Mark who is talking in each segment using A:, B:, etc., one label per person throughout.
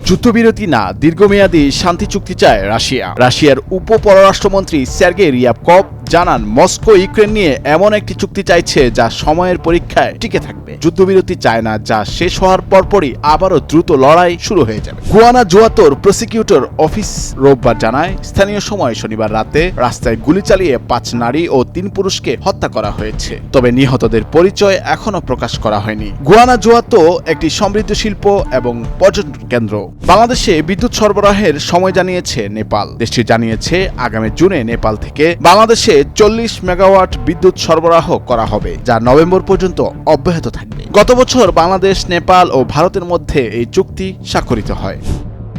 A: যুদ্ধবিরতি না, দীর্ঘমেয়াদী শান্তি চুক্তি চায় রাশিয়া। রাশিয়ার উপ পররাষ্ট্রমন্ত্রী সের্গেই রিয়াবকভ জানান, মস্কো ইউক্রেন নিয়ে এমন একটি চুক্তি চাইছে যা সময়ের পরীক্ষায় টিকে থাকবে। যুদ্ধবিরতি চায় না, যা শেষ হওয়ার পরপরই আবারও দ্রুত লড়াই শুরু হয়ে যাবে। গুয়ানাজুয়াতোর প্রসিকিউটর অফিস রোববার জানায়, স্থানীয় সময় শনিবার রাতে রাস্তায় গুলি চালিয়ে 5 নারী ও 3 পুরুষকে হত্যা করা হয়েছে, তবে নিহতদের পরিচয় এখনো প্রকাশ করা হয়নি। গুয়ানাজুয়াতো একটি সমৃদ্ধ শিল্প এবং পর্যটন কেন্দ্র। বাংলাদেশে বিদ্যুৎ সরবরাহের সময় জানিয়েছে নেপাল। দেশটি জানিয়েছে, আগামী জুনে নেপাল থেকে বাংলাদেশে 40 মেগাওয়াট বিদ্যুৎ সরবরাহ করা হবে, যা নভেম্বর পর্যন্ত অব্যাহত থাকবে। গত বছর বাংলাদেশ, নেপাল ও ভারতের মধ্যে এই চুক্তি স্বাক্ষরিত হয়।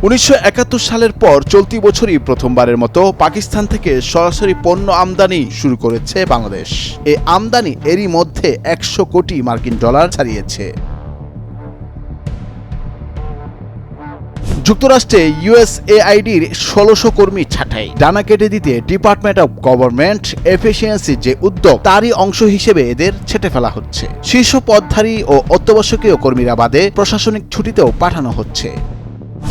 A: 1971 সালের পর চলতি বছরই প্রথমবারের মতো পাকিস্তান থেকে সরাসরি পণ্য আমদানি শুরু করেছে বাংলাদেশ। এই আমদানি এরই মধ্যে 100 কোটি মার্কিন ডলার ছাড়িয়েছে। যুক্তরাষ্ট্রে ইউএসএআইডির 1600 কর্মী ছাঁটাই, ডানা কেটে দিতে ডিপার্টমেন্ট অব গভর্নমেন্ট এফিসিয়েন্সি যে উদ্যোগ, তারই অংশ হিসেবে এদের ছেঁটে ফেলা হচ্ছে। শীর্ষ পদধারী ও অত্যাবশ্যকীয় কর্মীরা বাদে প্রশাসনিক ছুটিতেও পাঠানো হচ্ছে।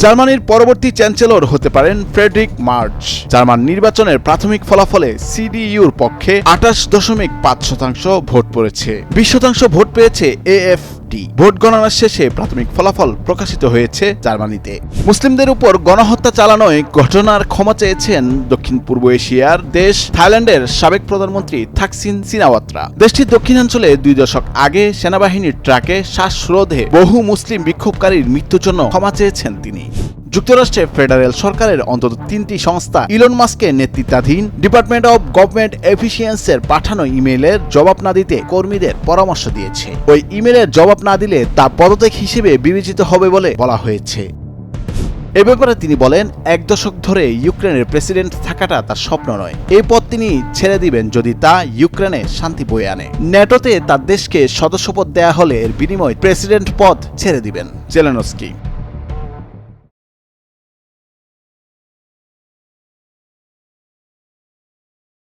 A: জার্মানির পরবর্তী চ্যান্সেলর হতে পারেন ফ্রেডরিক মার্চ। জার্মান নির্বাচনের প্রাথমিক ফলাফলে সিডিইউর পক্ষে 28.5% ভোট পড়েছে। 20% ভোট পেয়েছে এএফডি। ভোট গণনার শেষে প্রাথমিক ফলাফল প্রকাশিত হয়েছে জার্মানিতে। মুসলিমদের উপর গণহত্যা চালানোয় ঘটনার ক্ষমা চেয়েছেন দক্ষিণ পূর্ব এশিয়ার দেশ থাইল্যান্ডের সাবেক প্রধানমন্ত্রী থাকসিন সিনাওয়াত্রা। দেশটির দক্ষিণাঞ্চলে 2 দশক আগে সেনাবাহিনীর ট্রাকে শ্বাসরোধে বহু মুসলিম বিক্ষোভকারীর মৃত্যুর জন্য ক্ষমা চেয়েছেন তিনি। যুক্তরাষ্ট্রে ফেডারেল সরকারের অন্তত 3টি সংস্থা ইলন মাস্কের নেতৃত্বাধীন ডিপার্টমেন্ট অব গভর্নমেন্ট এফিসিয়েন্সির পাঠানো ইমেইলের জবাব না দিতে কর্মীদের পরামর্শ দিয়েছে। ওই ইমেইলের জবাব না দিলে তা পদত্যাগ হিসেবে বিবেচিত হবে বলে বলা হয়েছে। এ ব্যাপারে তিনি বলেন, 1 দশক ধরে ইউক্রেনের প্রেসিডেন্ট থাকাটা তার স্বপ্ন নয়। এই পদ তিনি ছেড়ে দিবেন যদি তা ইউক্রেনে শান্তি বয়ে আনে। ন্যাটোতে তার দেশকে সদস্যপদ দেয়া হলে এর বিনিময়ে প্রেসিডেন্ট পদ ছেড়ে দিবেন জেলেনস্কি।